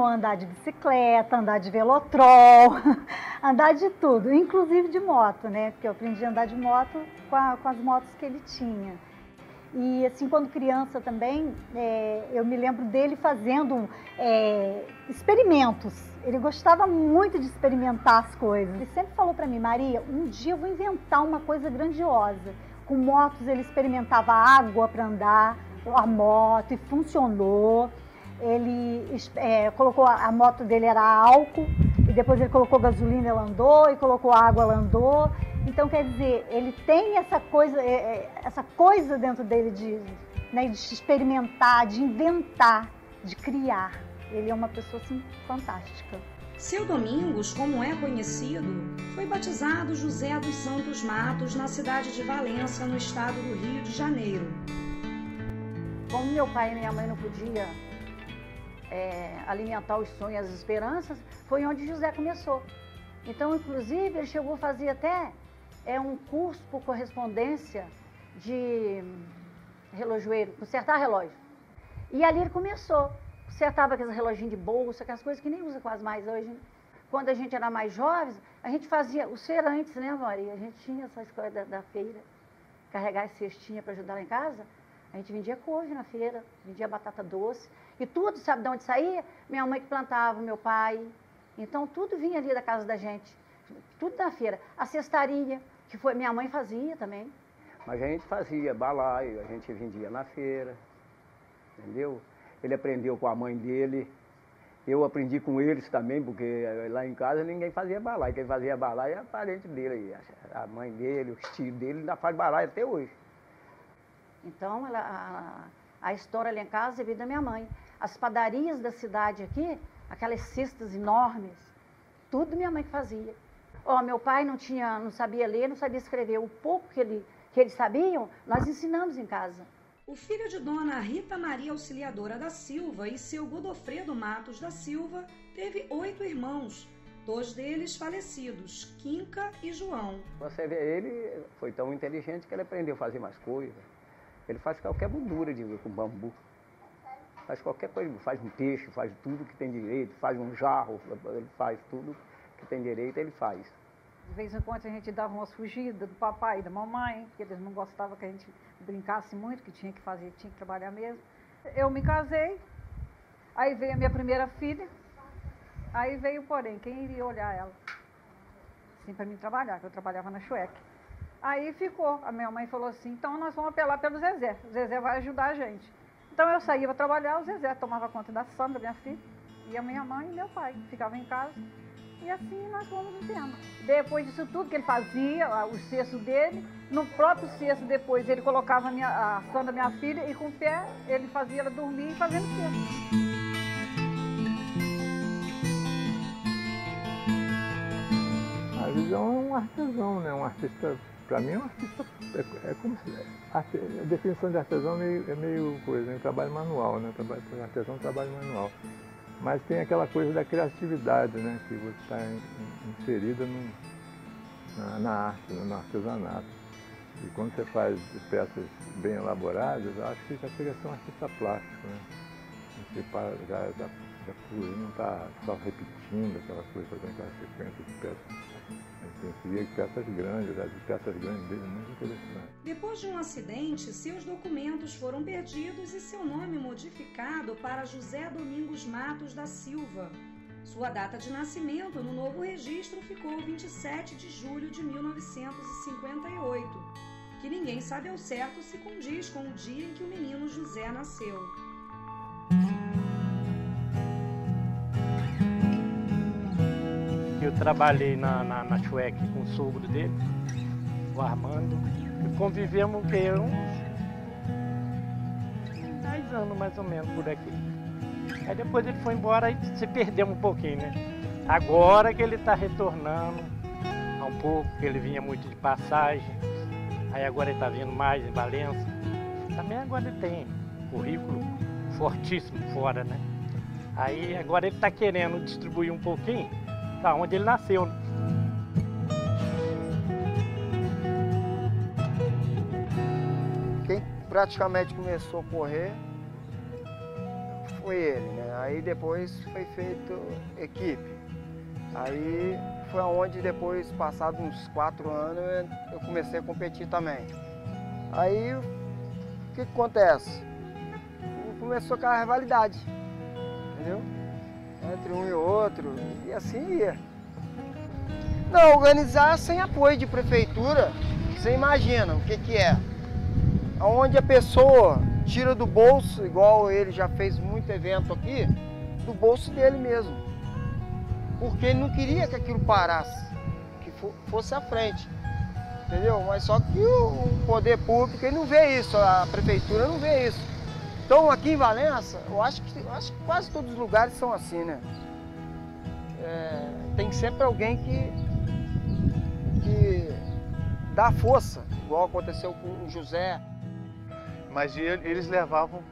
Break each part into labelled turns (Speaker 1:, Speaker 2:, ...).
Speaker 1: ensinou a andar de bicicleta, andar de velotrol, andar de tudo, inclusive de moto, né? Porque eu aprendi a andar de moto com as motos que ele tinha. E assim, quando criança também, eu me lembro dele fazendo experimentos. Ele gostava muito de experimentar as coisas. Ele sempre falou para mim: Maria, um dia eu vou inventar uma coisa grandiosa. Com motos ele experimentava água para andar, a moto, e funcionou. Ele colocou, a moto dele era álcool, e depois ele colocou gasolina, ela andou, e colocou água, ela andou. Então, quer dizer, ele tem essa coisa dentro dele de experimentar, de inventar, de criar. Ele é uma pessoa, assim, fantástica.
Speaker 2: Seu Domingos, como é conhecido, foi batizado José dos Santos Matos na cidade de Valença, no estado do Rio de Janeiro.
Speaker 3: Como meu pai e minha mãe não podiam alimentar os sonhos e as esperanças, foi onde José começou. Então, inclusive, ele chegou a fazer até um curso por correspondência de relojoeiro, consertar relógio. E ali ele começou. Consertava aqueles reloginhos de bolsa, aquelas coisas que nem usa quase mais hoje. Quando a gente era mais jovens, a gente fazia os feirantes, né, Maria? A gente tinha essas coisas da feira, carregar as cestinhas para ajudar lá em casa. A gente vendia couve na feira, vendia batata doce. E tudo, sabe de onde saía? Minha mãe que plantava, meu pai. Então, tudo vinha ali da casa da gente. Tudo na feira. A cestaria, que foi minha mãe fazia também.
Speaker 4: Mas a gente fazia balaio, a gente vendia na feira, entendeu? Ele aprendeu com a mãe dele, eu aprendi com eles também, porque lá em casa ninguém fazia balaio. Quem fazia balaio era parente dele, a mãe dele, os tios dele, ainda faz balaio até hoje.
Speaker 3: Então, a história lá em casa é vida da minha mãe. As padarias da cidade aqui, aquelas cestas enormes, tudo minha mãe que fazia. Meu pai não sabia ler, não sabia escrever. O pouco que eles sabiam, nós ensinamos em casa.
Speaker 2: O filho de Dona Rita Maria Auxiliadora da Silva e seu Godofredo Matos da Silva teve 8 irmãos, 2 deles falecidos, Quinca e João.
Speaker 4: Você vê, ele foi tão inteligente que ele aprendeu a fazer mais coisas. Ele faz qualquer moldura com bambu. Faz qualquer coisa, faz um peixe, faz tudo que tem direito, faz um jarro, ele faz tudo que tem direito, ele faz.
Speaker 5: De vez em quando a gente dava umas fugidas do papai e da mamãe, porque eles não gostavam que a gente brincasse muito, que tinha que fazer, tinha que trabalhar mesmo. Eu me casei, aí veio a minha primeira filha, aí veio, porém, quem iria olhar ela? Assim, para mim trabalhar, que eu trabalhava na Chuec. Aí ficou, a minha mãe falou assim, então nós vamos apelar pelo Zezé, o Zezé vai ajudar a gente. Então eu saía para trabalhar, o Zezé tomava conta da Sandra, minha filha, e a minha mãe e meu pai ficavam em casa. E assim nós fomos vivendo. Depois disso tudo que ele fazia, o cesto dele, no próprio cesto depois ele colocava a Sandra, minha filha, e com o pé ele fazia ela dormir fazendo cesto.
Speaker 6: A visão é um artesão, né? Um artista, para mim é um artista, a definição de artesão é meio coisa, né? Trabalho manual, né? Artesão, trabalho manual. Mas tem aquela coisa da criatividade, né? Que você está inserida na arte, no artesanato. E quando você faz peças bem elaboradas, eu acho que já chega a ser um artista plástico, né? Você já não está só repetindo aquela coisa, fazendo aquela sequência de peças. Seria peças grandes, as peças grandes dele, muito interessante.
Speaker 2: Depois de um acidente, seus documentos foram perdidos e seu nome modificado para José Domingos Matos da Silva. Sua data de nascimento no novo registro ficou 27 de julho de 1958, que ninguém sabe ao certo se condiz com o dia em que o menino José nasceu.
Speaker 7: Eu trabalhei na Chuec com o sogro dele, o Armando, e convivemos uns 10 anos mais ou menos por aqui. Aí depois ele foi embora e se perdeu um pouquinho, né? Agora que ele está retornando um pouco, que ele vinha muito de passagem, aí agora ele está vindo mais em Valença. Também agora ele tem currículo fortíssimo fora, né? Aí agora ele está querendo distribuir um pouquinho da onde ele nasceu.
Speaker 8: Quem praticamente começou a correr foi ele, né? Aí depois foi feito equipe. Aí foi onde depois, passados uns 4 anos, eu comecei a competir também. Aí o que acontece? Começou aquela rivalidade, entendeu? Entre um e outro, e assim ia. Não, organizar sem apoio de prefeitura, você imagina o que é. Onde a pessoa tira do bolso, igual ele já fez muito evento aqui, do bolso dele mesmo. Porque ele não queria que aquilo parasse, que fosse à frente, entendeu? Mas só que o poder público, ele não vê isso, a prefeitura não vê isso. Então aqui em Valença, eu acho que quase todos os lugares são assim, né? Tem sempre alguém que dá força, igual aconteceu com o José.
Speaker 9: Mas eles levavam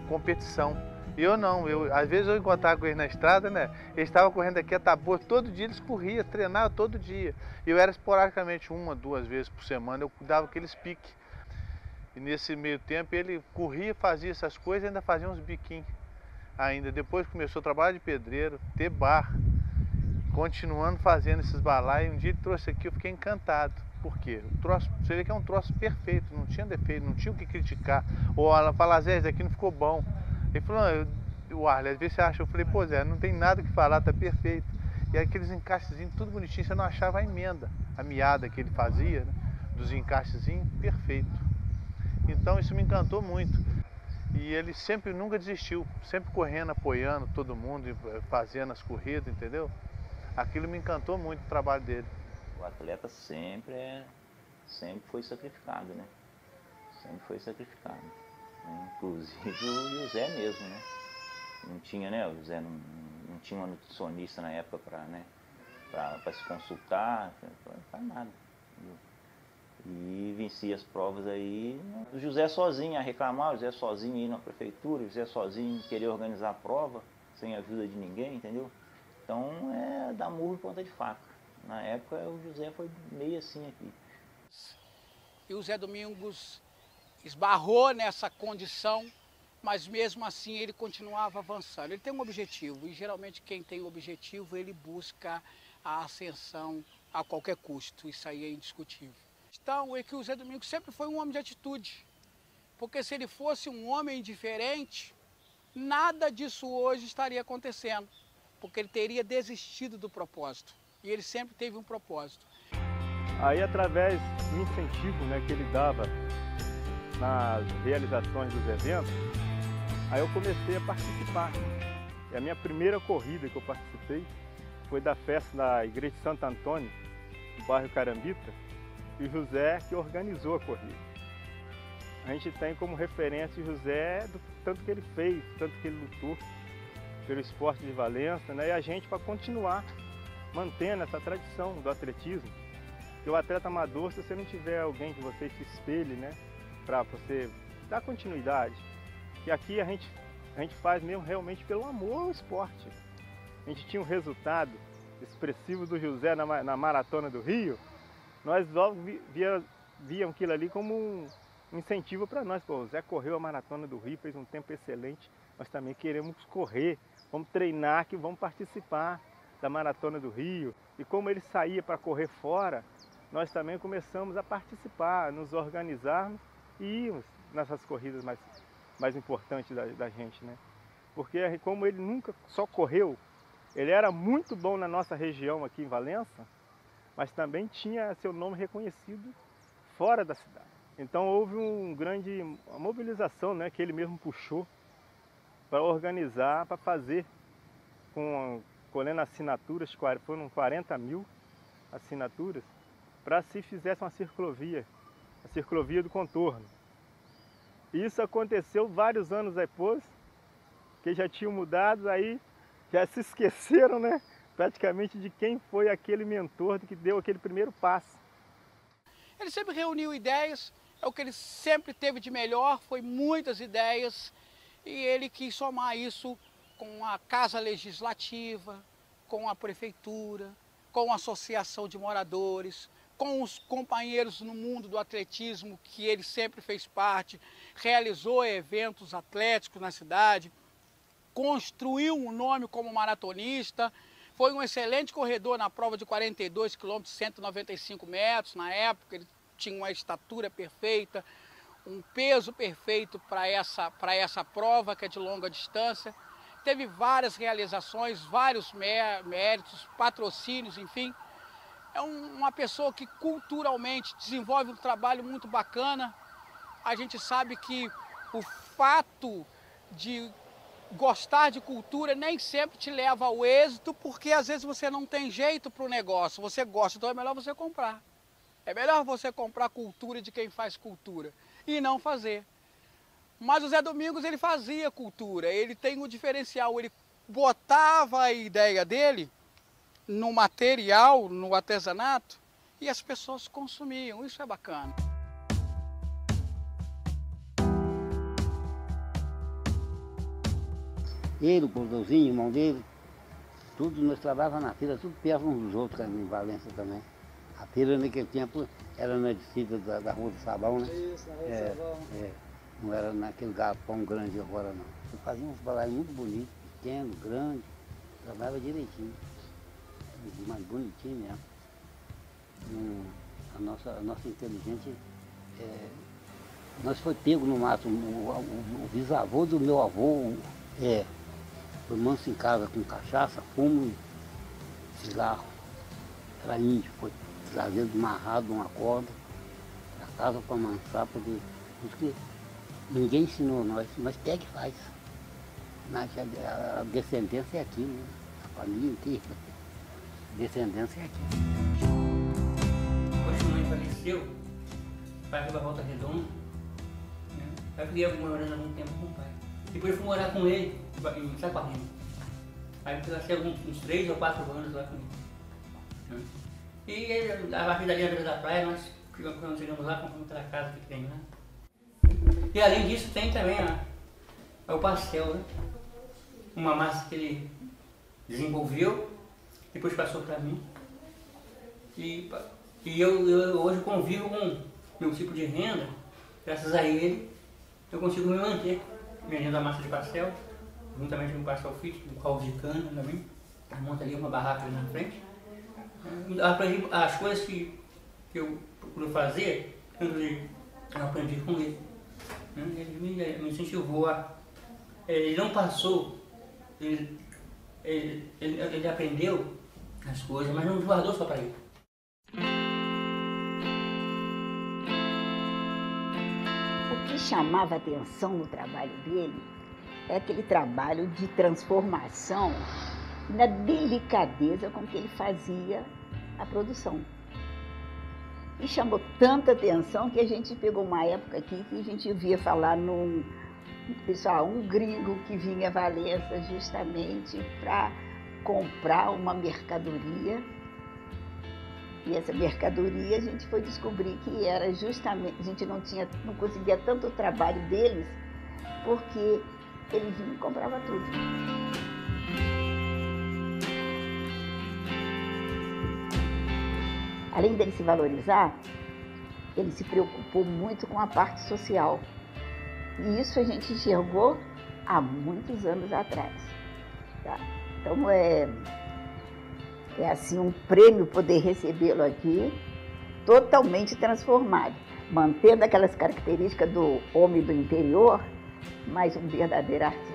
Speaker 9: competição. Eu não, às vezes eu encontrava com eles na estrada, né? Eles estavam correndo aqui a Tabor, todo dia eles corriam, treinavam todo dia. Eu era esporadicamente 1 ou 2 vezes por semana, eu dava aqueles piques. E nesse meio tempo ele corria, fazia essas coisas e ainda fazia uns biquinhos. Ainda depois começou a trabalhar de pedreiro, ter bar, continuando fazendo esses balaios. Um dia ele trouxe aqui, eu fiquei encantado. Por quê? O troço, você vê que é um troço perfeito, não tinha defeito, não tinha o que criticar. Ou ela fala, Zé, isso aqui não ficou bom. Ele falou, o Arley, às vezes você acha, eu falei, pô Zé, não tem nada o que falar, tá perfeito. E aqueles encaixezinhos, tudo bonitinho, você não achava a emenda, a miada que ele fazia, né? Dos encaixezinhos, perfeito. Então isso me encantou muito. E ele sempre, nunca desistiu, sempre correndo, apoiando todo mundo, fazendo as corridas, entendeu? Aquilo me encantou muito, o trabalho dele.
Speaker 10: O atleta sempre foi sacrificado, né? Sempre foi sacrificado. Inclusive o José mesmo, né? Não tinha, né? O José não tinha uma nutricionista na época para se consultar, não faz nada. E vencia as provas aí. O José sozinho a reclamar, o José sozinho ir na prefeitura, o José sozinho querer organizar a prova, sem ajuda de ninguém, entendeu? Então é dar murro em ponta de faca. Na época o José foi meio assim aqui.
Speaker 11: E o Zé Domingos esbarrou nessa condição, mas mesmo assim ele continuava avançando. Ele tem um objetivo e geralmente quem tem objetivo ele busca a ascensão a qualquer custo, isso aí é indiscutível. Então é que o Zé Domingos sempre foi um homem de atitude, porque se ele fosse um homem diferente, nada disso hoje estaria acontecendo, porque ele teria desistido do propósito. E ele sempre teve um propósito.
Speaker 6: Aí, através do incentivo, né, que ele dava nas realizações dos eventos, aí eu comecei a participar. E a minha primeira corrida que eu participei foi da festa da Igreja de Santo Antônio, no bairro Carambita, e o José que organizou a corrida. A gente tem como referência o José do tanto que ele fez, tanto que ele lutou pelo esporte de Valença, né, e a gente para continuar mantendo essa tradição do atletismo. Porque o atleta amador, se você não tiver alguém que você se espelhe, né, para você dar continuidade, que aqui a gente faz mesmo realmente pelo amor ao esporte. A gente tinha um resultado expressivo do José na Maratona do Rio, nós víamos aquilo ali como um incentivo para nós. Pô, o Zé correu a Maratona do Rio, fez um tempo excelente, nós também queremos correr, vamos treinar, que vamos participar da Maratona do Rio. E como ele saía para correr fora, nós também começamos a participar, nos organizarmos e irmos nessas corridas mais importantes da gente, né? Porque como ele nunca só correu, ele era muito bom na nossa região aqui em Valença, mas também tinha seu nome reconhecido fora da cidade. Então houve uma mobilização, né, que ele mesmo puxou para organizar, para fazer, colhendo assinaturas, foram 40 mil assinaturas, para se fizesse uma ciclovia, a ciclovia do contorno. Isso aconteceu vários anos depois, que já tinham mudado, aí já se esqueceram, né, praticamente de quem foi aquele mentor que deu aquele primeiro passo.
Speaker 11: Ele sempre reuniu ideias, é o que ele sempre teve de melhor, foi muitas ideias, e ele quis somar isso com a Casa Legislativa, com a Prefeitura, com a Associação de Moradores, com os companheiros no mundo do atletismo, que ele sempre fez parte, realizou eventos atléticos na cidade. construiu um nome como maratonista, foi um excelente corredor na prova de 42 km, 195 metros. Na época ele tinha uma estatura perfeita, um peso perfeito para essa prova, que é de longa distância. Teve várias realizações, vários méritos, patrocínios, enfim. É uma pessoa que culturalmente desenvolve um trabalho muito bacana. A gente sabe que o fato de gostar de cultura nem sempre te leva ao êxito, porque às vezes você não tem jeito para o negócio. Você gosta, então é melhor você comprar. É melhor você comprar cultura de quem faz cultura e não fazer. Mas o Zé Domingos, ele fazia cultura, ele tem um diferencial, ele botava a ideia dele no material, no artesanato, e as pessoas consumiam, isso é bacana.
Speaker 12: Ele, o Cordãozinho, o irmão dele, tudo, nós trabalhávamos na feira, tudo perto uns dos outros, em Valença também. A feira naquele tempo era na descida da Rua do Sabão, né?
Speaker 13: Isso, na Rua do Sabão.
Speaker 12: Não era naquele galpão grande agora, não. Eu fazia uns balaios muito bonitos, pequeno, grande, trabalhava direitinho. Mais bonitinho mesmo. A nossa inteligência, nós foi pego no mato, o bisavô do meu avô, foi manso em casa com cachaça, fumo e cigarro. Era índio, foi trazido amarrado numa corda, pra casa para amansar, porque ninguém ensinou nós pega e faz. A descendência é aqui, né? A família inteira. A descendência é aqui.
Speaker 14: Depois que a mãe faleceu, o pai foi pra Volta Redonda, né? Eu fiquei morando algum tempo com o pai. Depois eu fui morar com ele em Saquarema. Aí eu passei uns 3 ou 4 anos lá com ele. E ele, a partir dali na beira da praia, nós chegamos lá, compramos aquela casa que tem lá. E além disso tem também o pastel, né? Uma massa que ele desenvolveu, depois passou para mim. E eu hoje convivo com meu tipo de renda, graças a ele eu consigo me manter. Vendendo a massa de pastel, juntamente com o pastel fit, com caldo de cana também. Monta ali uma barraca ali na frente. Aprendi as coisas que eu procuro fazer, eu aprendi com ele. Ele me incentivou a... Ele não passou, ele aprendeu as coisas, mas não guardou só para ele.
Speaker 15: O que chamava atenção no trabalho dele é aquele trabalho de transformação na delicadeza com que ele fazia a produção. E chamou tanta atenção que a gente pegou uma época aqui que a gente via falar num pessoal, um gringo que vinha a Valença justamente para comprar uma mercadoria. E essa mercadoria a gente foi descobrir que era justamente, a gente não conseguia tanto o trabalho deles, porque ele vinha e comprava tudo. Além dele se valorizar, ele se preocupou muito com a parte social. E isso a gente enxergou há muitos anos atrás. Tá? Então é assim um prêmio poder recebê-lo aqui, totalmente transformado, mantendo aquelas características do homem do interior, mas um verdadeiro artista.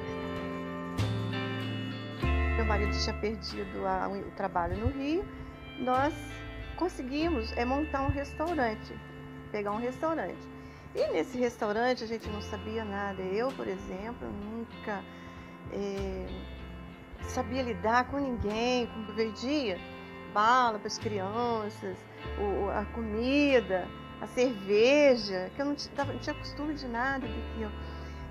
Speaker 16: Meu marido tinha perdido o trabalho no Rio, nós conseguimos montar um restaurante, pegar um restaurante. E nesse restaurante a gente não sabia nada. Eu, por exemplo, nunca sabia lidar com ninguém, vendia bala para as crianças, a comida, a cerveja, que eu não tinha costume de nada do que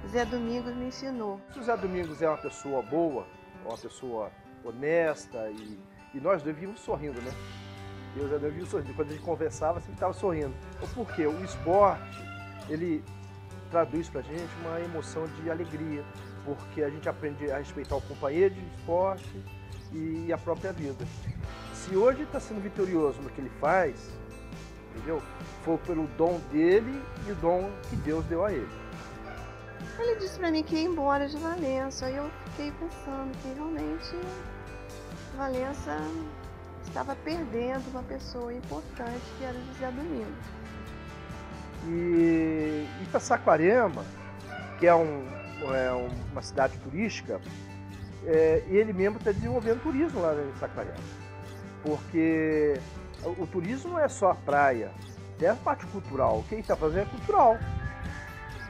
Speaker 16: o Zé Domingos me ensinou.
Speaker 17: O Zé Domingos é uma pessoa boa, uma pessoa honesta e nós dois vimos sorrindo, né? Eu já vi sorrindo. Quando a gente conversava, sempre estava sorrindo. Por quê? O esporte, ele traduz pra gente uma emoção de alegria, porque a gente aprende a respeitar o companheiro de esporte e a própria vida. Se hoje está sendo vitorioso no que ele faz, entendeu? Foi pelo dom dele e o dom que Deus deu a ele.
Speaker 16: Ele disse pra mim que ia embora de Valença. Aí eu fiquei pensando que realmente Valença estava perdendo uma pessoa importante, que era José Domingos.
Speaker 17: E para Saquarema, que é uma cidade turística, ele mesmo está desenvolvendo turismo lá em Saquarema. Porque o turismo não é só a praia, tem a parte cultural. O que ele está fazendo é cultural.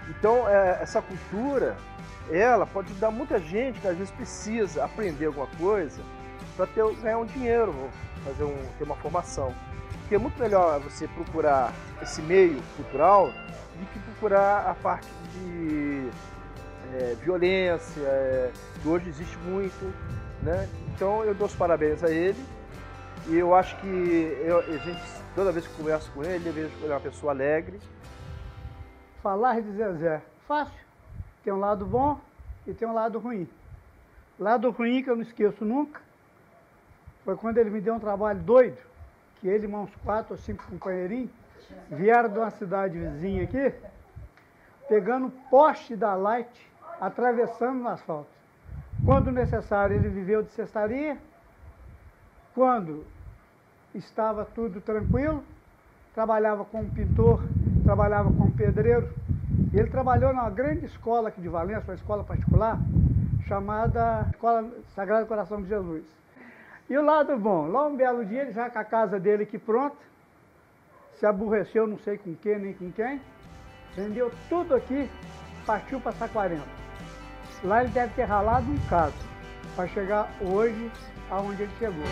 Speaker 17: Então, essa cultura, ela pode ajudar muita gente que às vezes precisa aprender alguma coisa para ganhar um dinheiro, ter uma formação. Porque é muito melhor você procurar esse meio cultural do que procurar a parte de violência, que hoje existe muito, né? Então eu dou os parabéns a ele e eu acho que a gente, toda vez que converso com ele, eu vejo que ele é uma pessoa alegre.
Speaker 13: Falar de Zezé, fácil. Tem um lado bom e tem um lado ruim. Lado ruim que eu não esqueço nunca foi quando ele me deu um trabalho doido, que ele e uns 4 ou 5 companheirinhos vieram de uma cidade vizinha aqui, pegando poste da Light, atravessando no asfalto. Quando necessário, ele viveu de cestaria. Quando estava tudo tranquilo, trabalhava como pintor, trabalhava como pedreiro. Ele trabalhou numa grande escola aqui de Valença, uma escola particular, chamada Escola Sagrado Coração de Jesus. E o lado bom, lá um belo dia, ele já com a casa dele aqui pronta, se aborreceu, não sei com quem nem com quem, vendeu tudo aqui, partiu para Saquarema. Lá ele deve ter ralado um caso para chegar hoje aonde ele chegou.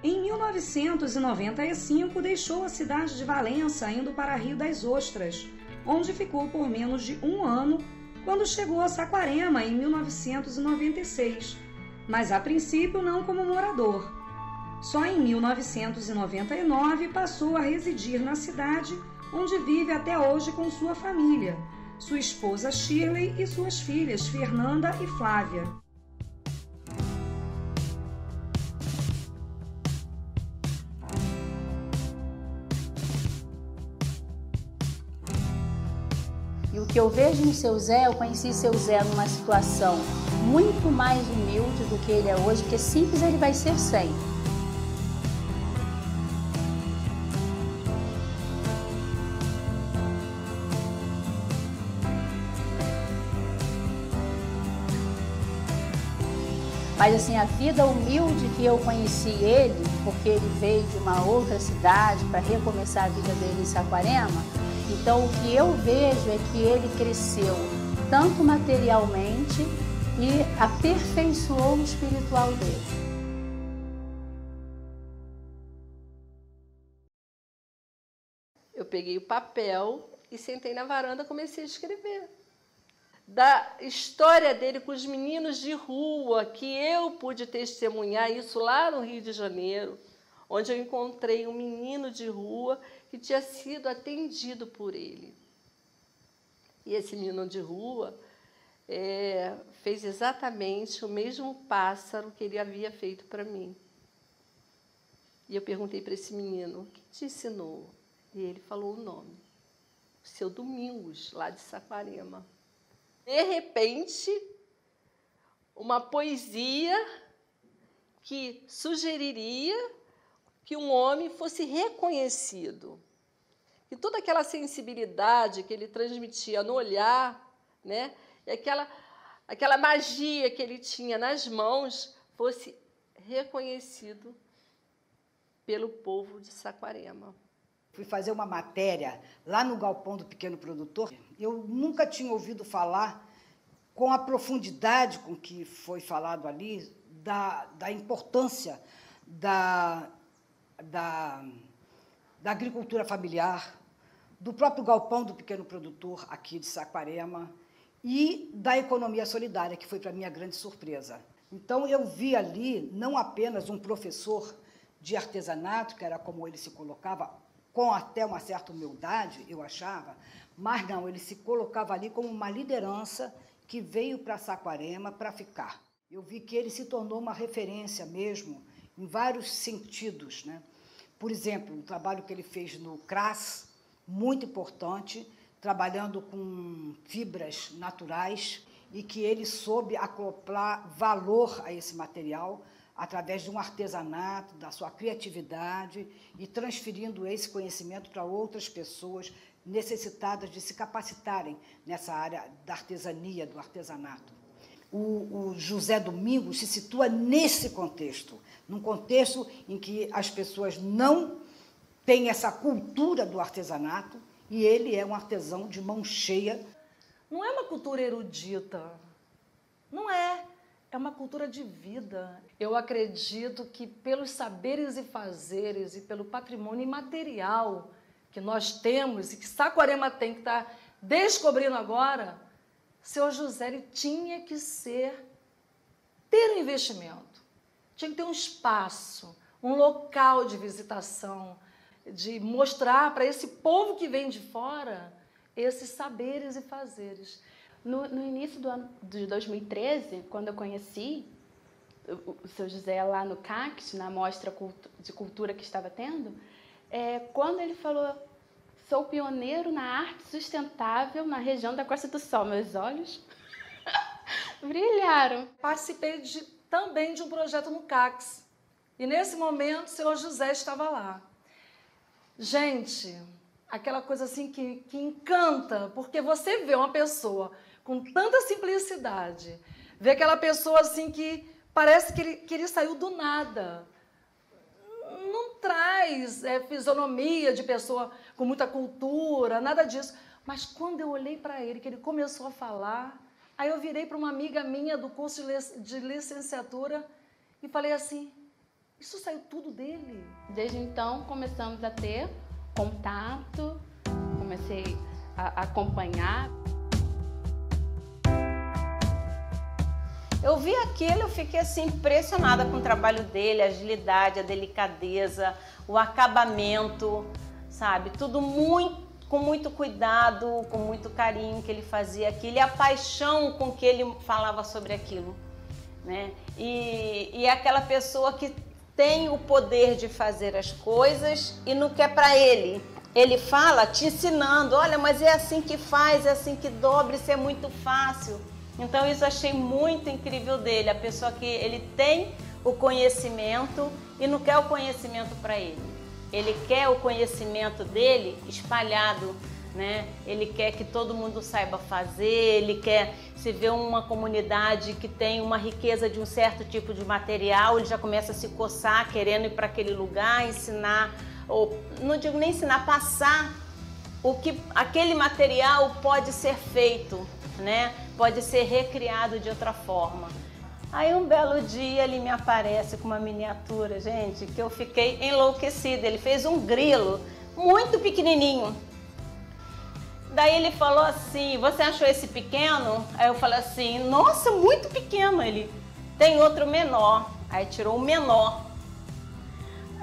Speaker 2: Em 1995, deixou a cidade de Valença indo para Rio das Ostras, onde ficou por menos de um ano, quando chegou a Saquarema em 1996, mas a princípio não como morador. Só em 1999 passou a residir na cidade, onde vive até hoje com sua família, sua esposa Shirley e suas filhas Fernanda e Flávia.
Speaker 18: E o que eu vejo no seu Zé, eu conheci seu Zé numa situação muito mais humilde do que ele é hoje, porque simples ele vai ser sempre. Mas assim, a vida humilde que eu conheci ele, porque ele veio de uma outra cidade para recomeçar a vida dele em Saquarema, então o que eu vejo é que ele cresceu tanto materialmente e aperfeiçoou o espiritual dele.
Speaker 19: Eu peguei o papel e sentei na varanda e comecei a escrever. Da história dele com os meninos de rua, que eu pude testemunhar isso lá no Rio de Janeiro, onde eu encontrei um menino de rua que tinha sido atendido por ele. E esse menino de rua fez exatamente o mesmo pássaro que ele havia feito para mim. E eu perguntei para esse menino, o que te ensinou? E ele falou o nome, o seu Domingos, lá de Saquarema. De repente, uma poesia que sugeriria que um homem fosse reconhecido. E toda aquela sensibilidade que ele transmitia no olhar, né, e aquela magia que ele tinha nas mãos, fosse reconhecido pelo povo de Saquarema.
Speaker 20: Fui fazer uma matéria lá no Galpão do Pequeno Produtor. Eu nunca tinha ouvido falar com a profundidade com que foi falado ali da importância da agricultura familiar, do próprio Galpão do Pequeno Produtor aqui de Saquarema e da economia solidária, que foi para mim a grande surpresa. Então, eu vi ali não apenas um professor de artesanato, que era como ele se colocava, com até uma certa humildade, eu achava, mas não, ele se colocava ali como uma liderança que veio para Saquarema para ficar. Eu vi que ele se tornou uma referência mesmo, em vários sentidos, né? Por exemplo, o trabalho que ele fez no CRAS, muito importante, trabalhando com fibras naturais e que ele soube acoplar valor a esse material através de um artesanato, da sua criatividade e transferindo esse conhecimento para outras pessoas necessitadas de se capacitarem nessa área da artesania, do artesanato. O José Domingos se situa nesse contexto, num contexto em que as pessoas não têm essa cultura do artesanato e ele é um artesão de mão cheia.
Speaker 21: Não é uma cultura erudita, não é. É uma cultura de vida. Eu acredito que pelos saberes e fazeres e pelo patrimônio imaterial que nós temos e que Saquarema tem que estar descobrindo agora, seu José ele tinha que ter um investimento, tinha que ter um espaço, um local de visitação, de mostrar para esse povo que vem de fora esses saberes e fazeres.
Speaker 22: No início do ano de 2013, quando eu conheci o seu José lá no CACT, na mostra de cultura que estava tendo, quando ele falou, sou pioneiro na arte sustentável na região da Costa do Sol, meus olhos brilharam.
Speaker 21: Participei também de um projeto no CACS, e nesse momento o senhor José estava lá. Gente, aquela coisa assim que encanta, porque você vê uma pessoa com tanta simplicidade, vê aquela pessoa assim que parece que ele saiu do nada. Não traz fisionomia de pessoa com muita cultura, nada disso. Mas quando eu olhei para ele, que ele começou a falar, aí eu virei para uma amiga minha do curso de licenciatura e falei assim, isso saiu tudo dele.
Speaker 22: Desde então, começamos a ter contato, comecei a acompanhar.
Speaker 23: Eu vi aquilo, eu fiquei assim impressionada com o trabalho dele, a agilidade, a delicadeza, o acabamento, sabe? Tudo com muito cuidado, com muito carinho que ele fazia aquilo e a paixão com que ele falava sobre aquilo, né? E é aquela pessoa que tem o poder de fazer as coisas e não quer para ele. Ele fala te ensinando, olha, mas é assim que faz, é assim que dobra, isso é muito fácil. Então isso eu achei muito incrível dele, a pessoa que ele tem o conhecimento e não quer o conhecimento para ele. Ele quer o conhecimento dele espalhado, né? Ele quer que todo mundo saiba fazer, ele quer se ver uma comunidade que tem uma riqueza de um certo tipo de material, ele já começa a se coçar querendo ir para aquele lugar, ensinar, ou não digo nem ensinar, passar o que aquele material pode ser feito, né? Pode ser recriado de outra forma. Aí um belo dia ele me aparece com uma miniatura, gente, que eu fiquei enlouquecida. Ele fez um grilo muito pequenininho. Daí ele falou assim, você achou esse pequeno? Aí eu falei assim, nossa, muito pequeno. Ele, tem outro menor. Aí tirou o menor.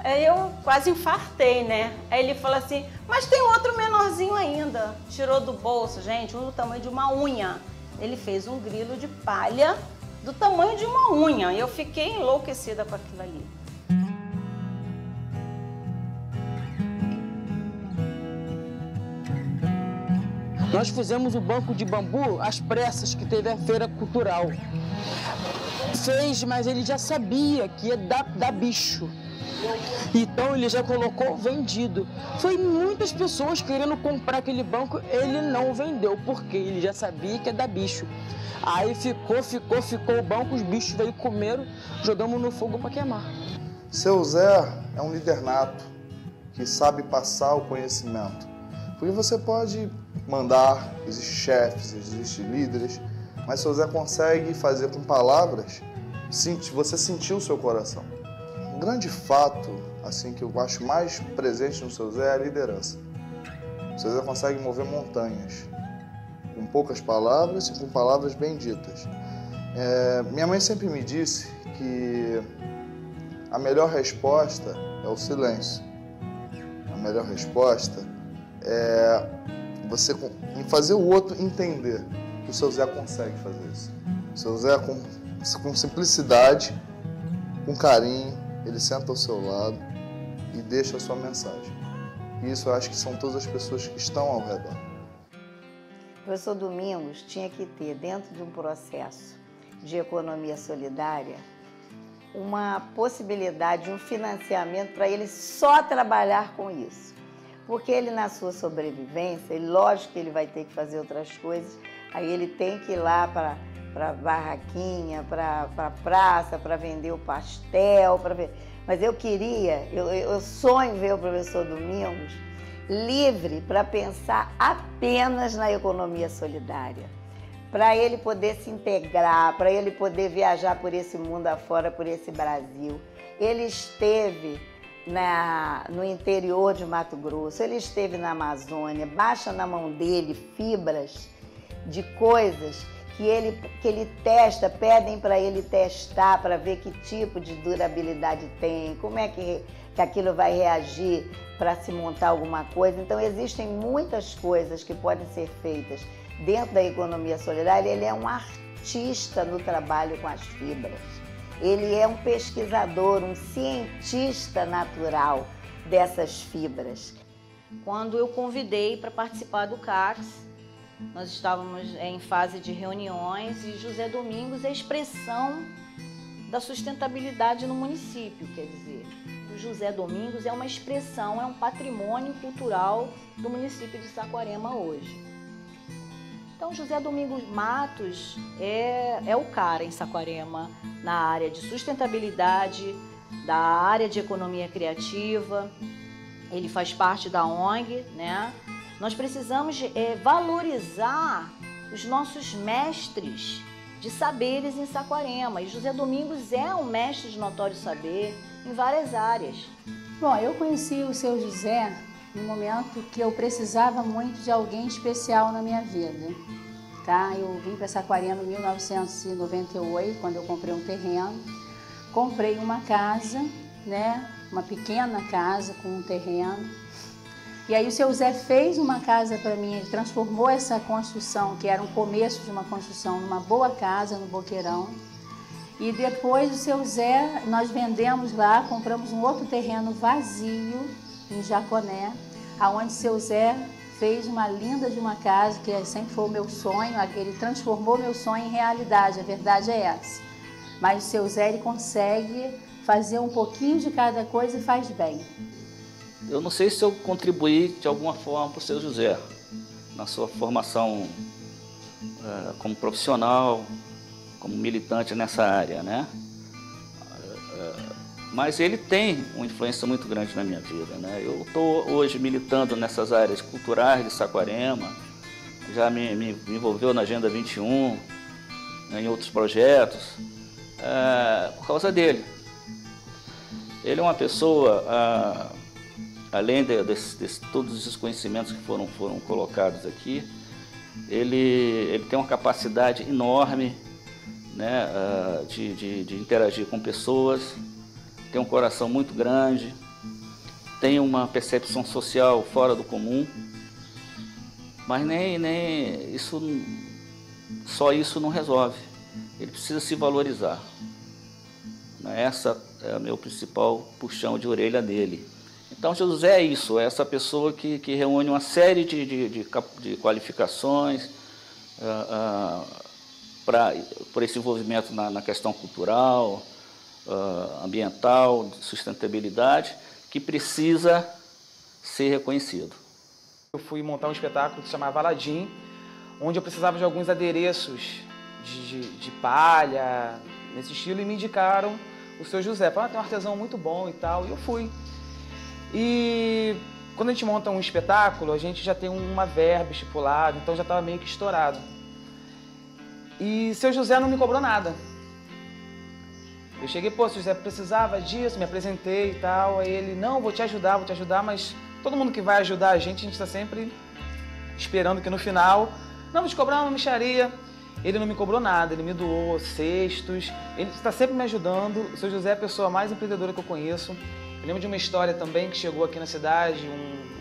Speaker 23: Aí eu quase infartei, né? Aí ele falou assim, mas tem outro menorzinho ainda. Tirou do bolso, gente, um do tamanho de uma unha. Ele fez um grilo de palha do tamanho de uma unha. E eu fiquei enlouquecida com aquilo ali.
Speaker 24: Nós fizemos o banco de bambu às pressas que teve a feira cultural. Fez, mas ele já sabia que ia dar bicho. Então ele já colocou vendido. Foi muitas pessoas querendo comprar aquele banco, ele não vendeu, porque ele já sabia que ia dar bicho. Aí ficou o banco, os bichos veio comeram, jogamos no fogo para queimar.
Speaker 25: Seu Zé é um líder nato, que sabe passar o conhecimento. Porque você pode mandar, existem chefes, existem líderes, mas seu Zé consegue fazer com palavras, você sentir o seu coração. Um grande fato, assim, que eu acho mais presente no seu Zé é a liderança. O seu Zé consegue mover montanhas, com poucas palavras e com palavras bem ditas. Minha mãe sempre me disse que a melhor resposta é o silêncio. A melhor resposta é você fazer o outro entender que o seu Zé consegue fazer isso. O seu Zé, com simplicidade, com carinho, ele senta ao seu lado e deixa a sua mensagem. E isso eu acho que são todas as pessoas que estão ao redor.
Speaker 1: professor Domingos tinha que ter, dentro de um processo de economia solidária, uma possibilidade, um financiamento para ele só trabalhar com isso. Porque ele, na sua sobrevivência, lógico que ele vai ter que fazer outras coisas, aí ele tem que ir lá para barraquinha, para praça, para vender o pastel, mas eu queria, eu sonho ver o professor Domingos livre para pensar apenas na economia solidária, para ele poder se integrar, para ele poder viajar por esse mundo afora, por esse Brasil. Ele esteve no interior de Mato Grosso, ele esteve na Amazônia, baixa na mão dele fibras de coisas que ele testa, pedem para ele testar para ver que tipo de durabilidade tem, como é que aquilo vai reagir para se montar alguma coisa. Então existem muitas coisas que podem ser feitas dentro da economia solidária. Ele é um artista no trabalho com as fibras. Ele é um pesquisador, um cientista natural dessas fibras.
Speaker 23: Quando eu convidei para participar do CACS, nós estávamos em fase de reuniões e José Domingos é a expressão da sustentabilidade no município, quer dizer, o José Domingos é uma expressão, é um patrimônio cultural do município de Saquarema hoje. Então, José Domingos Matos é o cara em Saquarema na área de sustentabilidade, da área de economia criativa. Ele faz parte da ONG, né? Nós precisamos valorizar os nossos mestres de saberes em Saquarema. E José Domingos é um mestre de notório saber em várias áreas.
Speaker 18: Bom, eu conheci o seu José no momento que eu precisava muito de alguém especial na minha vida. Tá? Eu vim para Saquarema em 1998, quando eu comprei um terreno. Comprei uma casa, né? Uma pequena casa com um terreno. E aí o seu Zé fez uma casa para mim, ele transformou essa construção, que era um começo de uma construção, numa boa casa no Boqueirão. E depois o seu Zé, nós vendemos lá, compramos um outro terreno vazio em Jaconé, aonde o seu Zé fez uma linda de uma casa, que sempre foi o meu sonho, ele transformou meu sonho em realidade, a verdade é essa. Mas o seu Zé, ele consegue fazer um pouquinho de cada coisa e faz bem.
Speaker 3: Eu não sei se eu contribuí de alguma forma para o seu José, na sua formação como profissional, como militante nessa área, né? Mas ele tem uma influência muito grande na minha vida, né? Eu estou hoje militando nessas áreas culturais de Saquarema, já me envolveu na Agenda 21, né, em outros projetos, por causa dele. Ele é uma pessoa, além de todos esses conhecimentos que foram colocados aqui, ele tem uma capacidade enorme, né, de interagir com pessoas, tem um coração muito grande, tem uma percepção social fora do comum, mas nem isso, só isso não resolve. Ele precisa se valorizar. Essa é o meu principal puxão de orelha dele. Então, José é isso, é essa pessoa que reúne uma série de qualificações por esse envolvimento na questão cultural, ambiental, de sustentabilidade, que precisa ser reconhecido.
Speaker 4: Eu fui montar um espetáculo que se chamava Aladim, onde eu precisava de alguns adereços de palha, nesse estilo, e me indicaram o seu José. Falaram, tem um artesão muito bom e tal, e eu fui. E quando a gente monta um espetáculo, a gente já tem uma verba estipulada, então já estava meio que estourado. E seu José não me cobrou nada. Eu cheguei, pô, seu José precisava disso, me apresentei e tal. Aí ele, não, vou te ajudar, mas todo mundo que vai ajudar a gente está sempre esperando que no final, não, vou te cobrar uma mixaria. Ele não me cobrou nada, ele me doou cestos, ele está sempre me ajudando. O seu José é a pessoa mais empreendedora que eu conheço. Eu lembro de uma história também que chegou aqui na cidade,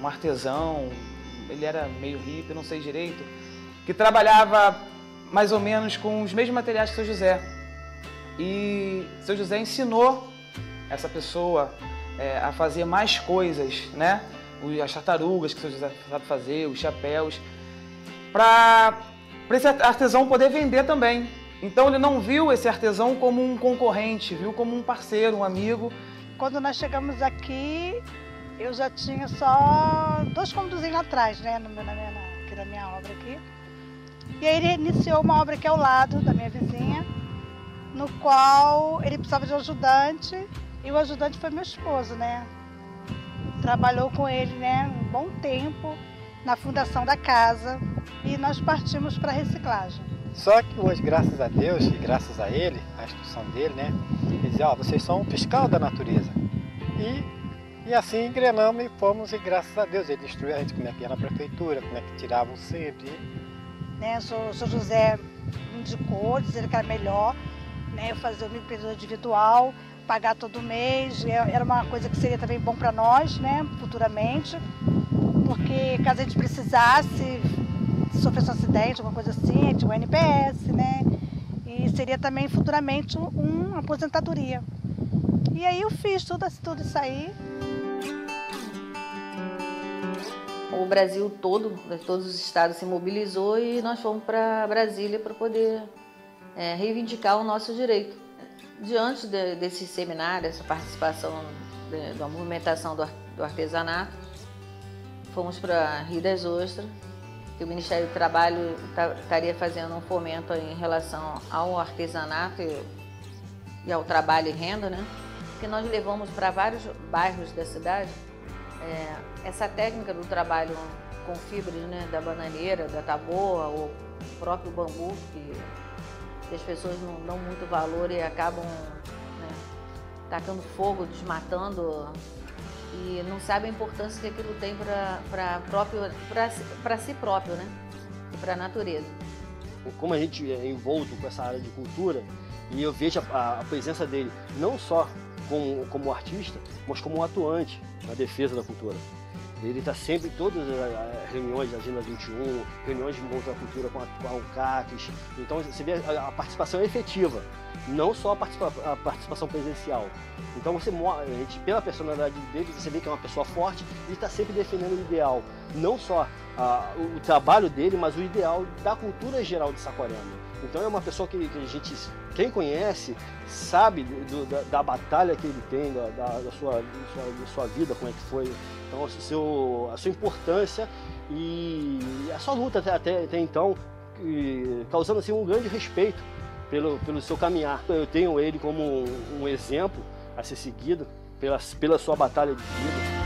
Speaker 4: um artesão, ele era meio hippie, não sei direito, que trabalhava mais ou menos com os mesmos materiais que o seu José. E o seu José ensinou essa pessoa a fazer mais coisas, né? As tartarugas que o seu José sabe fazer, os chapéus. para esse artesão poder vender também. Então ele não viu esse artesão como um concorrente, viu como um parceiro, um amigo.
Speaker 5: Quando nós chegamos aqui, eu já tinha só 2 cômodozinhos atrás, né, aqui na minha obra aqui. E aí ele iniciou uma obra aqui ao lado da minha vizinha, no qual ele precisava de um ajudante, e o ajudante foi meu esposo, né? Trabalhou com ele, né, um bom tempo na fundação da casa, e nós partimos para a reciclagem.
Speaker 7: Só que hoje, graças a Deus e graças a ele, a instrução dele, né, ele dizia, ó, vocês são um fiscal da natureza. E assim engrenamos e fomos, e graças a Deus ele instruiu a gente como é que ia na prefeitura, como é que tirava o sempre.
Speaker 5: Né, o Sr. José me indicou, dizendo que era melhor, né, eu fazer o microempreendedor individual, pagar todo mês, era uma coisa que seria também bom para nós, né, futuramente, porque caso a gente precisasse, se sofresse um acidente, alguma coisa assim, tinha um NPS, né, e seria também futuramente uma aposentadoria. E aí eu fiz tudo isso aí.
Speaker 8: O Brasil todo, todos os estados se mobilizou e nós fomos para Brasília para poder reivindicar o nosso direito. Diante desse seminário, essa participação da movimentação do artesanato, fomos para Rio das Ostras, que o Ministério do Trabalho estaria fazendo um fomento em relação ao artesanato e ao trabalho e renda, né? Que nós levamos para vários bairros da cidade essa técnica do trabalho com fibras, né, da bananeira, da taboa, ou próprio bambu, que as pessoas não dão muito valor e acabam, né, tacando fogo, desmatando, e não sabem a importância que aquilo tem para si próprio, né, e para a natureza.
Speaker 9: Como a gente é envolto com essa área de cultura, e eu vejo a presença dele não só como artista, mas como atuante na defesa da cultura. Ele está sempre em todas as reuniões da Agenda 21, reuniões de encontro da cultura com a CACs. Então você vê a participação efetiva, não só a participação presencial. Então você, pela personalidade dele, você vê que é uma pessoa forte e está sempre defendendo o ideal. Não só o trabalho dele, mas o ideal da cultura geral de Saquarema. Então é uma pessoa que a gente, quem conhece, sabe da batalha que ele tem, da sua vida, como é que foi. Então a sua importância e a sua luta até então, causando assim um grande respeito pelo seu caminhar. Eu tenho ele como um exemplo a ser seguido pela sua batalha de vida.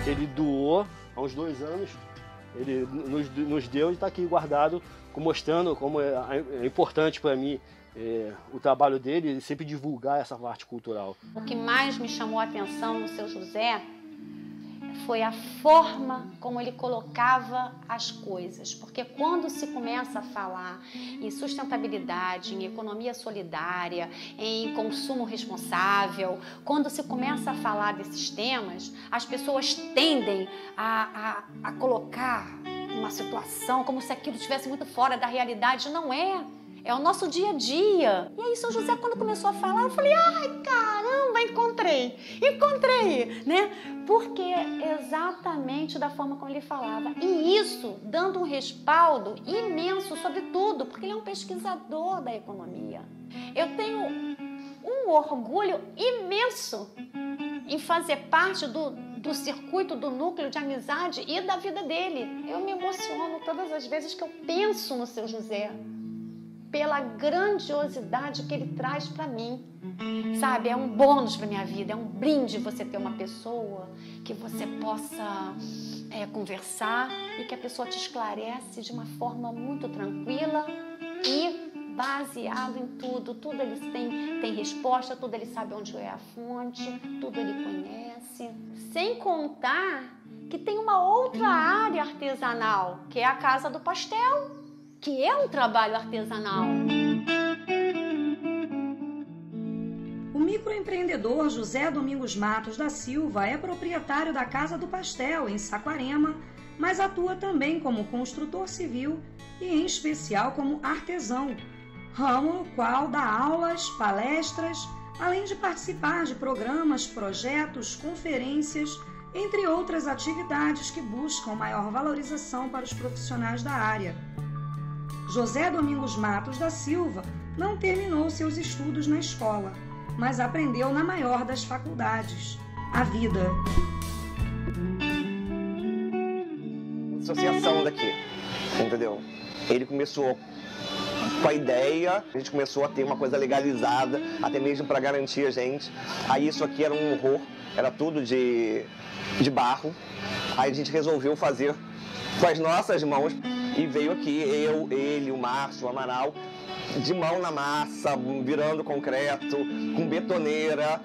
Speaker 9: Ele doou há uns 2 anos, ele nos deu e está aqui guardado, mostrando como é importante para mim o trabalho dele e sempre divulgar essa parte cultural.
Speaker 10: O que mais me chamou a atenção no seu José foi a forma como ele colocava as coisas, porque quando se começa a falar em sustentabilidade, em economia solidária, em consumo responsável, quando se começa a falar desses temas, as pessoas tendem a colocar uma situação como se aquilo estivesse muito fora da realidade. Não é. É o nosso dia a dia. E aí, São José, quando começou a falar, eu falei, ai, caramba, encontrei, né? Porque exatamente da forma como ele falava. E isso dando um respaldo imenso sobre tudo, porque ele é um pesquisador da economia. Eu tenho um orgulho imenso em fazer parte do circuito, do núcleo de amizade e da vida dele. Eu me emociono todas as vezes que eu penso no seu José, pela grandiosidade que ele traz para mim, sabe? É um bônus para minha vida, é um brinde você ter uma pessoa que você possa conversar e que a pessoa te esclarece de uma forma muito tranquila e baseado em tudo. Tudo ele tem resposta, tudo ele sabe onde é a fonte, tudo ele conhece. Sem contar que tem uma outra área artesanal, que é a Casa do Pastel, que é um trabalho artesanal.
Speaker 2: O microempreendedor José Domingos Matos da Silva é proprietário da Casa do Pastel, em Saquarema, mas atua também como construtor civil e, em especial, como artesão, ramo no qual dá aulas, palestras, além de participar de programas, projetos, conferências entre outras atividades que buscam maior valorização para os profissionais da área. José Domingos Matos da Silva não terminou seus estudos na escola, mas aprendeu na maior das faculdades, a vida.
Speaker 6: Associação daqui, entendeu? Ele começou com a ideia, a gente começou a ter uma coisa legalizada, até mesmo para garantir a gente. Aí isso aqui era um horror, era tudo de barro. Aí a gente resolveu fazer com as nossas mãos e veio aqui, eu, ele, o Márcio, o Amaral, de mão na massa, virando concreto, com betoneira.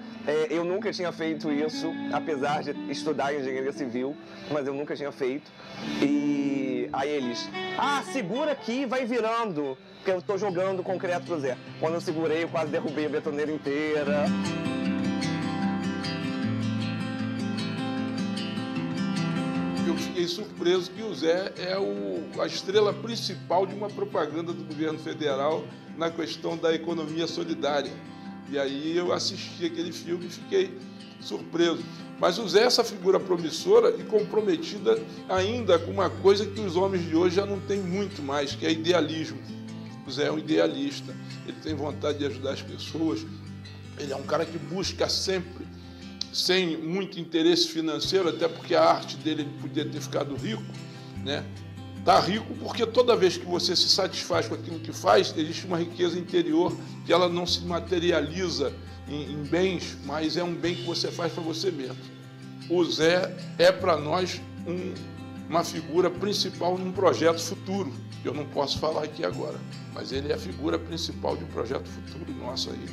Speaker 6: Eu nunca tinha feito isso, apesar de estudar engenharia civil, mas eu nunca tinha feito. E aí eles, segura aqui, vai virando, porque eu estou jogando concreto pro Zé. Quando eu segurei, eu quase derrubei a betoneira inteira.
Speaker 11: Eu fiquei surpreso que o Zé é a estrela principal de uma propaganda do governo federal na questão da economia solidária. E aí eu assisti aquele filme e fiquei surpreso. Mas o Zé é essa figura promissora e comprometida ainda com uma coisa que os homens de hoje já não têm muito mais, que é idealismo. O Zé é um idealista, ele tem vontade de ajudar as pessoas, ele é um cara que busca sempre, sem muito interesse financeiro, até porque a arte dele ele podia ter ficado rico, né? Está rico porque toda vez que você se satisfaz com aquilo que faz, existe uma riqueza interior que ela não se materializa em bens, mas é um bem que você faz para você mesmo. O Zé é para nós uma figura principal num projeto futuro, que eu não posso falar aqui agora, mas ele é a figura principal de um projeto futuro nosso aí,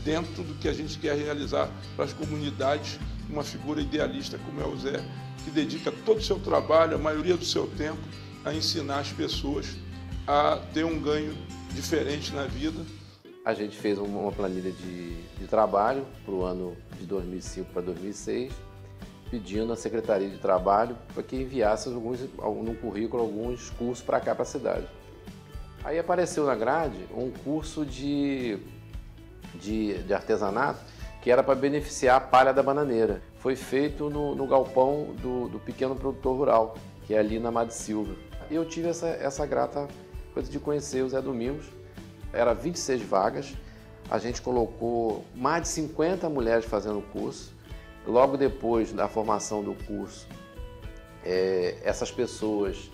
Speaker 11: dentro do que a gente quer realizar para as comunidades, uma figura idealista como é o Zé, que dedica todo o seu trabalho, a maioria do seu tempo, a ensinar as pessoas a ter um ganho diferente na vida.
Speaker 12: A gente fez uma planilha de trabalho para o ano de 2005 para 2006, pedindo à Secretaria de Trabalho para que enviasse no currículo alguns cursos para cá, para a cidade. Aí apareceu na grade um curso de artesanato que era para beneficiar a palha da bananeira. Foi feito no galpão do pequeno produtor rural, que é ali na Madre Silva. E eu tive essa grata coisa de conhecer o Zé Domingos. Era 26 vagas, a gente colocou mais de 50 mulheres fazendo o curso. Logo depois da formação do curso, essas pessoas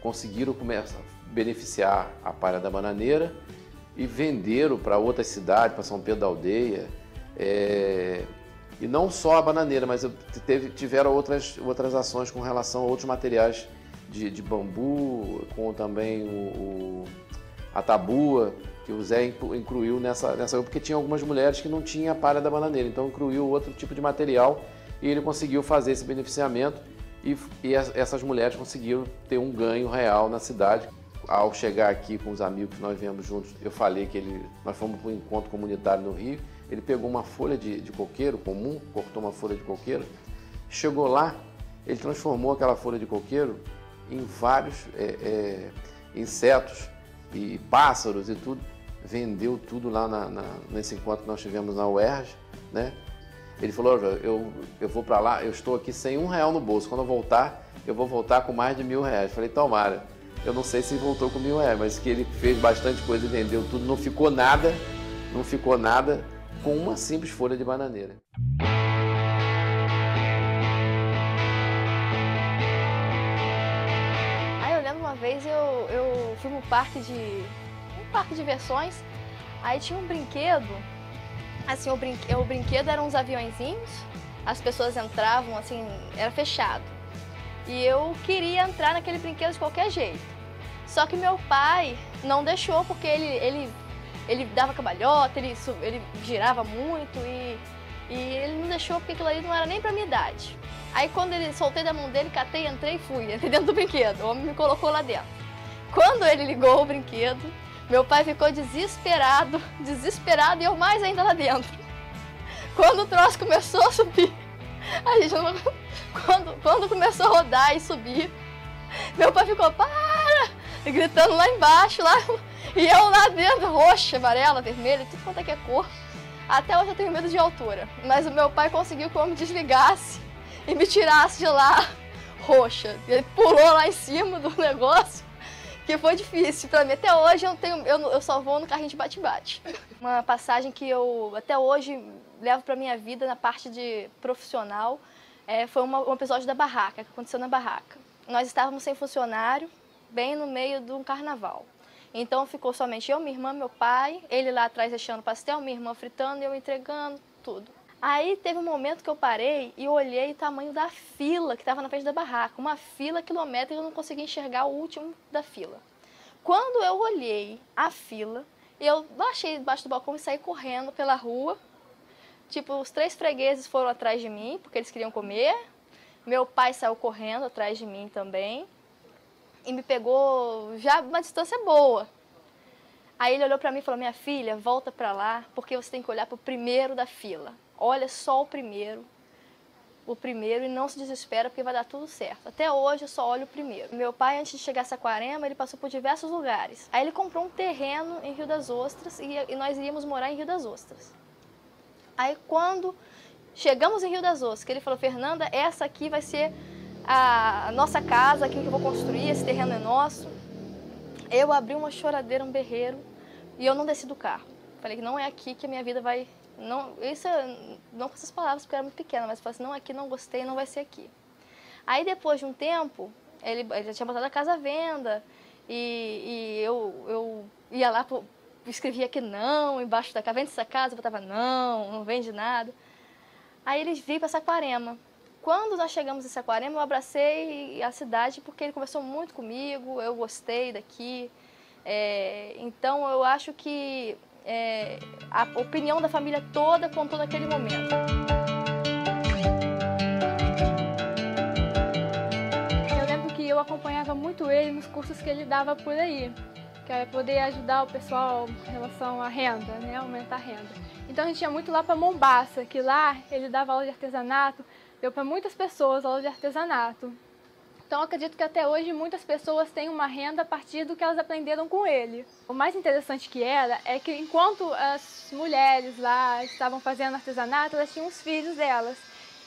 Speaker 12: conseguiram começar a beneficiar a palha da bananeira e venderam para outras cidades, para São Pedro da Aldeia. E não só a bananeira, mas tiveram outras ações com relação a outros materiais de bambu, com também a tabua, que o Zé incluiu nessa porque tinha algumas mulheres que não tinham a palha da bananeira, então incluiu outro tipo de material e ele conseguiu fazer esse beneficiamento e essas mulheres conseguiram ter um ganho real na cidade. Ao chegar aqui com os amigos que nós viemos juntos, eu falei que nós fomos para um encontro comunitário no Rio, ele pegou uma folha de coqueiro comum, cortou uma folha de coqueiro, chegou lá, ele transformou aquela folha de coqueiro em vários insetos e pássaros e tudo, vendeu tudo lá nesse encontro que nós tivemos na UERJ, né? Ele falou, eu vou para lá, eu estou aqui sem R$1 no bolso, quando eu voltar, eu vou voltar com mais de R$1.000. Falei, tomara, eu não sei se voltou com R$1.000, mas que ele fez bastante coisa e vendeu tudo, não ficou nada com uma simples folha de bananeira.
Speaker 14: Uma vez eu fui num parque de diversões, aí tinha um brinquedo, assim, o brinquedo eram uns aviõezinhos, as pessoas entravam, assim, era fechado. E eu queria entrar naquele brinquedo de qualquer jeito. Só que meu pai não deixou, porque ele dava cambalhota, ele girava muito e ele não deixou porque aquilo ali não era nem pra minha idade. Aí quando ele soltei da mão dele, catei, entrei e fui, entrei dentro do brinquedo. O homem me colocou lá dentro. Quando ele ligou o brinquedo, meu pai ficou desesperado e eu mais ainda lá dentro. Quando o troço começou a subir, a gente não... quando começou a rodar e subir, meu pai ficou, para! Gritando lá embaixo, e eu lá dentro, roxa, amarela, vermelha, tudo quanto é que é cor. Até hoje eu tenho medo de altura, mas o meu pai conseguiu que o homem desligasse e me tirasse de lá roxa. Ele pulou lá em cima do negócio, que foi difícil para mim. Até hoje eu só vou no carrinho de bate-bate. Uma passagem que eu até hoje levo para minha vida na parte de profissional foi um episódio da barraca, que aconteceu na barraca. Nós estávamos sem funcionário, bem no meio de um carnaval. Então ficou somente eu, minha irmã, meu pai, ele lá atrás deixando pastel, minha irmã fritando e eu entregando tudo. Aí teve um momento que eu parei e olhei o tamanho da fila que estava na frente da barraca. Uma fila quilométrica e eu não conseguia enxergar o último da fila. Quando eu olhei a fila, eu baixei debaixo do balcão e saí correndo pela rua. Tipo, os 3 fregueses foram atrás de mim, porque eles queriam comer. Meu pai saiu correndo atrás de mim também. E me pegou já uma distância boa. Aí ele olhou para mim e falou, minha filha, volta para lá, porque você tem que olhar para o primeiro da fila. Olha só o primeiro e não se desespera, porque vai dar tudo certo. Até hoje eu só olho o primeiro. Meu pai, antes de chegar a Saquarema, ele passou por diversos lugares. Aí ele comprou um terreno em Rio das Ostras e nós iríamos morar em Rio das Ostras. Aí quando chegamos em Rio das Ostras, que ele falou, Fernanda, essa aqui vai ser a nossa casa, aqui que eu vou construir, esse terreno é nosso. Eu abri uma choradeira, um berreiro, e eu não desci do carro. Falei que não é aqui que a minha vida vai... Não, isso não com essas palavras, porque eu era muito pequena, mas eu falei assim, não, aqui não gostei, não vai ser aqui. Aí depois de um tempo, ele já tinha botado a casa à venda, e eu ia lá, escrevia que não, embaixo da casa, vende essa casa, eu botava não vende nada. Aí ele veio para Saquarema. Quando nós chegamos em Saquarema, eu abracei a cidade porque ele conversou muito comigo, eu gostei daqui. Então eu acho que a opinião da família toda contou naquele momento.
Speaker 13: Eu lembro que eu acompanhava muito ele nos cursos que ele dava por aí, que era poder ajudar o pessoal em relação à renda, né, aumentar a renda. Então a gente ia muito lá para Mombaça, que lá ele dava aula de artesanato, deu para muitas pessoas aula de artesanato. Então, eu acredito que até hoje muitas pessoas têm uma renda a partir do que elas aprenderam com ele. O mais interessante que era é que enquanto as mulheres lá estavam fazendo artesanato, elas tinham os filhos delas.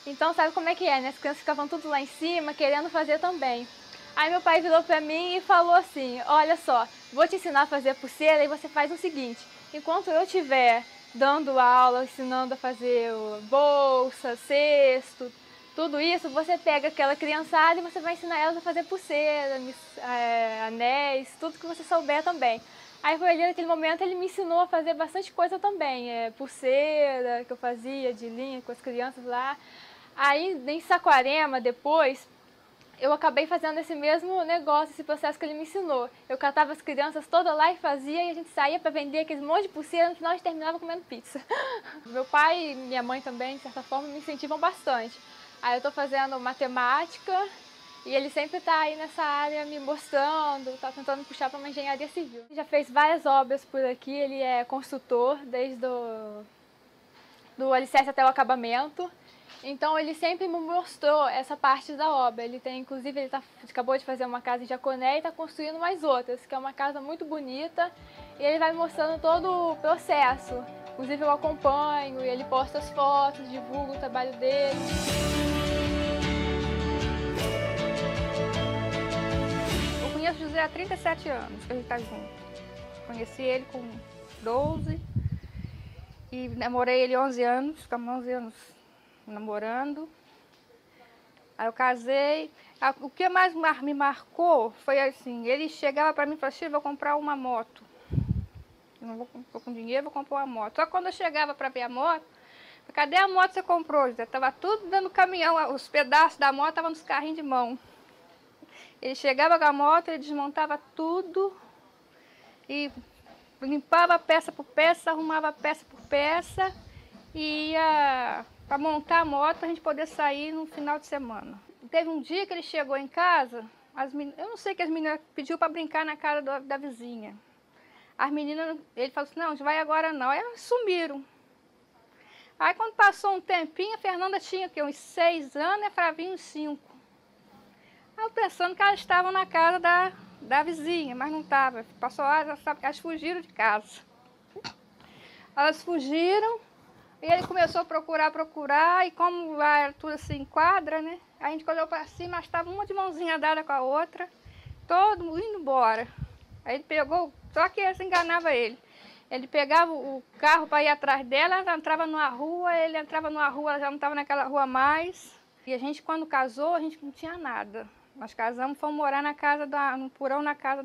Speaker 13: Então, sabe como é que é, né? As crianças ficavam tudo lá em cima, querendo fazer também. Aí meu pai virou para mim e falou assim, olha só, vou te ensinar a fazer pulseira e você faz o seguinte, enquanto eu estiver dando aula, ensinando a fazer bolsa, cesto, tudo isso, você pega aquela criançada e você vai ensinar elas a fazer pulseira, anéis, tudo que você souber também. Aí foi ali naquele momento ele me ensinou a fazer bastante coisa também, pulseira que eu fazia de linha com as crianças lá. Aí em Saquarema depois, eu acabei fazendo esse mesmo negócio, esse processo que ele me ensinou. Eu catava as crianças todas lá e fazia, e a gente saía para vender aquele monte de pulseira, no final a gente terminava comendo pizza. Meu pai e minha mãe também, de certa forma, me incentivam bastante. Aí eu estou fazendo matemática e ele sempre está aí nessa área me mostrando, está tentando me puxar para uma engenharia civil. Ele já fez várias obras por aqui, ele é construtor desde do alicerce até o acabamento. Então ele sempre me mostrou essa parte da obra. Ele tem, inclusive, ele acabou de fazer uma casa em Jaconé e está construindo mais outras, que é uma casa muito bonita. E ele vai me mostrando todo o processo. Inclusive eu acompanho, e ele posta as fotos, divulga o trabalho dele.
Speaker 15: Eu conheço o José há 37 anos que a gente está junto. Conheci ele com 12 e namorei ele 11 anos, ficamos 11 anos namorando. Aí eu casei. O que mais me marcou foi assim, ele chegava para mim e falava assim, vou comprar uma moto. Eu não vou com dinheiro, vou comprar uma moto. Só que quando eu chegava para ver a moto, cadê a moto que você comprou, José? Tava tudo dentro do caminhão, os pedaços da moto estavam nos carrinhos de mão. Ele chegava com a moto, ele desmontava tudo e limpava peça por peça, arrumava peça por peça e ia para montar a moto para a gente poder sair no final de semana. Teve um dia que ele chegou em casa, eu não sei que as meninas pediu para brincar na casa da vizinha. As meninas, ele falou assim, não, não vai agora não. Aí elas sumiram. Aí quando passou um tempinho, a Fernanda tinha aqui, uns 6 anos e a Flavinha uns 5. Aí eu pensando que elas estavam na casa da vizinha, mas não estava. Passou horas, elas fugiram de casa. Elas fugiram, E ele começou a procurar, e como lá era tudo assim, em quadra, né? A gente olhou para cima, estava uma de mãozinha dada com a outra, todo mundo indo embora. Aí ele pegou, só que essa enganava ele. Ele pegava o carro para ir atrás dela, ela entrava numa rua, ele entrava numa rua, ela já não estava naquela rua mais. E a gente, quando casou, a gente não tinha nada. Nós casamos, fomos morar na casa, no porão na casa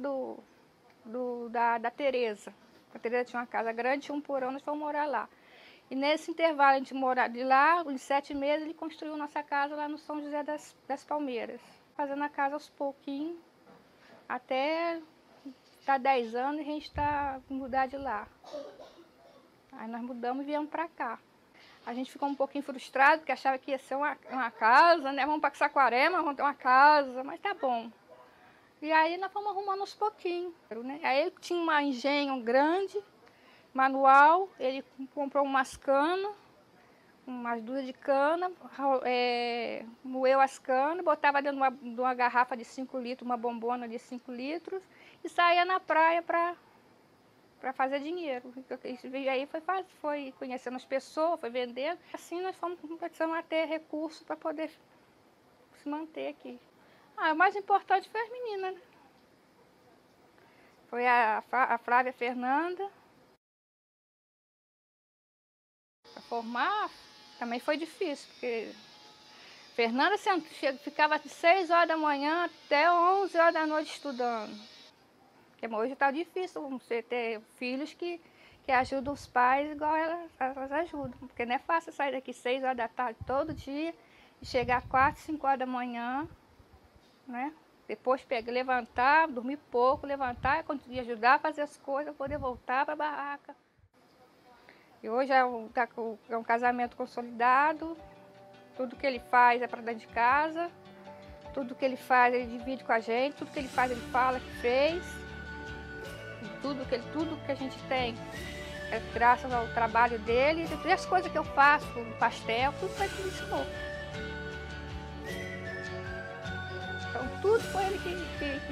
Speaker 15: da Tereza. A Tereza tinha uma casa grande, tinha um porão, nós fomos morar lá. E nesse intervalo, a gente morar de lá, em 7 meses, ele construiu nossa casa lá no São José das Palmeiras. Fazendo a casa aos pouquinhos, até tá 10 anos e a gente está mudar de lá. Aí nós mudamos e viemos para cá. A gente ficou um pouquinho frustrado, porque achava que ia ser uma casa, né? Vamos para Saquarema, vamos ter uma casa, mas tá bom. E aí nós fomos arrumando aos pouquinhos, né? Aí ele tinha um engenho grande, manual, ele comprou umas canas, umas duas de cana, moeu as canas, botava dentro de uma garrafa de 5 litros, uma bombona de 5 litros, e saía na praia para fazer dinheiro. E aí foi conhecendo as pessoas, foi vendendo. Assim nós fomos começando a ter recursos para poder se manter aqui. O mais importante foi as meninas, né? Foi a Flávia Fernanda. Para formar também foi difícil, porque Fernanda ficava de 6 horas da manhã até 11 horas da noite estudando. Porque hoje está difícil você ter filhos que ajudam os pais igual elas ajudam. Porque não é fácil sair daqui 6 horas da tarde todo dia e chegar 4, 5 horas da manhã, né? Depois levantar, dormir pouco, levantar, conseguir ajudar a fazer as coisas, poder voltar para a barraca. E hoje é um casamento consolidado, tudo que ele faz é para dentro de casa, tudo que ele faz ele divide com a gente, tudo que ele faz ele fala que fez. E tudo que a gente tem é graças ao trabalho dele, e as coisas que eu faço, o pastel, tudo foi ele que me ensinou. Então tudo foi ele que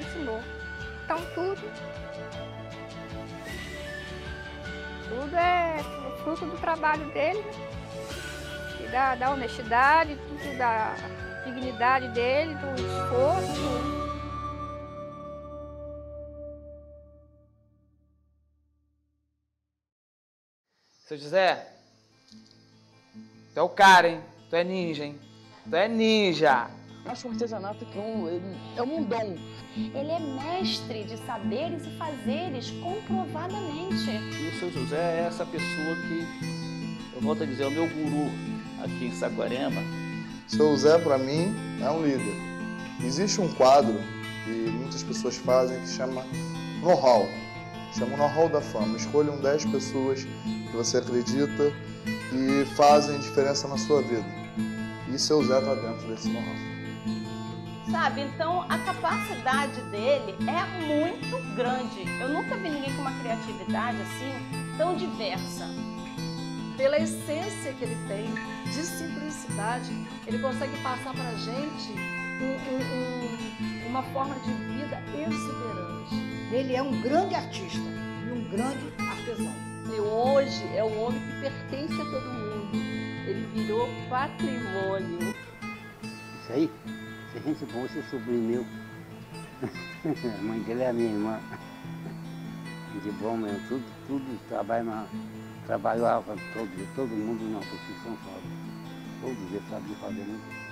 Speaker 15: ensinou. Então tudo é fruto do trabalho dele, né? E da honestidade, tudo da dignidade dele, do esforço.
Speaker 4: Seu José, tu é o cara, hein? Tu é ninja, hein? Tu é ninja!
Speaker 22: Acho um artesanato que é um dom.
Speaker 10: Ele é mestre de saberes e fazeres comprovadamente.
Speaker 3: E o seu José é essa pessoa que, eu volto a dizer, é o meu guru aqui em Saquarema.
Speaker 25: Seu José, para mim, é um líder. Existe um quadro que muitas pessoas fazem que chama know-how. Chama o know-how da fama. Escolham 10 pessoas que você acredita e fazem diferença na sua vida. E seu José está dentro desse know-how.
Speaker 23: Sabe, então a capacidade dele é muito grande. Eu nunca vi ninguém com uma criatividade assim, tão diversa.
Speaker 2: Pela essência que ele tem, de simplicidade, ele consegue passar para a gente uma forma de vida exuberante.
Speaker 16: Ele é um grande artista e um grande artesão.
Speaker 22: E hoje é um homem que pertence a todo mundo. Ele virou patrimônio.
Speaker 17: Isso aí? Se a gente for, você é sobrinho meu. A mãe dele é a minha irmã. De bom mesmo, tudo trabalhava todo mundo numa profissão só. Todos eles sabiam fazer muito.